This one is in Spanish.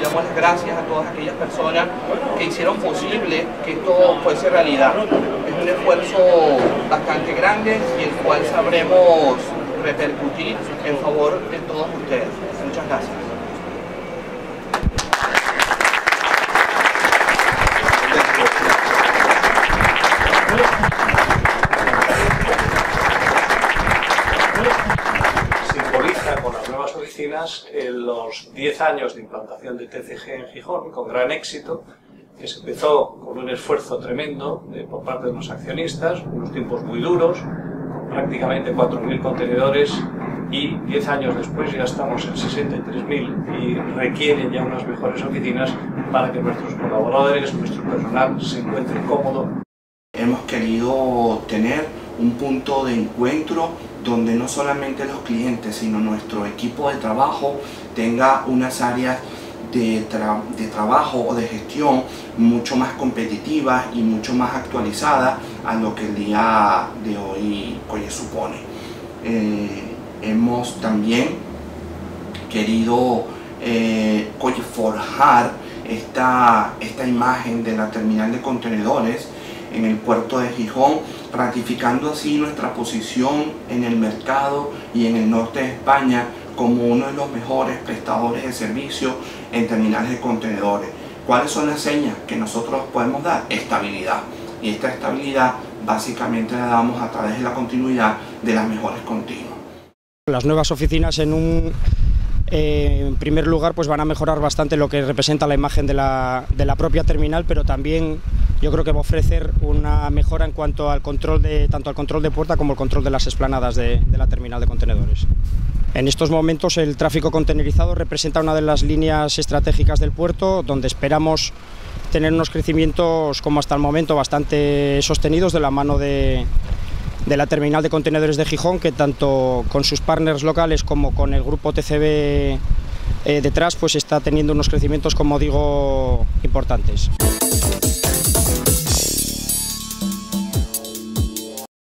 damos las gracias a todas aquellas personas que hicieron posible que esto fuese realidad. Es un esfuerzo bastante grande y el cual sabremos repercutir en favor de todos ustedes. Muchas gracias. Simboliza con las nuevas oficinas los 10 años de implantación de TCG en Gijón, con gran éxito, que se empezó con un esfuerzo tremendo por parte de los accionistas, unos tiempos muy duros, con prácticamente 4.000 contenedores, y 10 años después ya estamos en 63.000 y requieren ya unas mejores oficinas para que nuestros colaboradores, nuestro personal se encuentren cómodo. Hemos querido tener un punto de encuentro donde no solamente los clientes, sino nuestro equipo de trabajo tenga unas áreas de trabajo o de gestión mucho más competitivas y mucho más actualizadas a lo que el día de hoy supone. Hemos también querido forjar esta imagen de la terminal de contenedores en el puerto de Gijón, ratificando así nuestra posición en el mercado y en el norte de España como uno de los mejores prestadores de servicios en terminales de contenedores. ¿Cuáles son las señas que nosotros podemos dar? Estabilidad. Y esta estabilidad básicamente la damos a través de la continuidad de las mejores continuas. Las nuevas oficinas en primer lugar pues van a mejorar bastante lo que representa la imagen de la propia terminal, pero también yo creo que va a ofrecer una mejora en cuanto al control tanto al control de puerta como el control de las explanadas de la terminal de contenedores. En estos momentos el tráfico contenerizado representa una de las líneas estratégicas del puerto, donde esperamos tener unos crecimientos como hasta el momento bastante sostenidos de la mano de la terminal de contenedores de Gijón, que tanto con sus partners locales como con el grupo TCB detrás pues está teniendo unos crecimientos, como digo, importantes.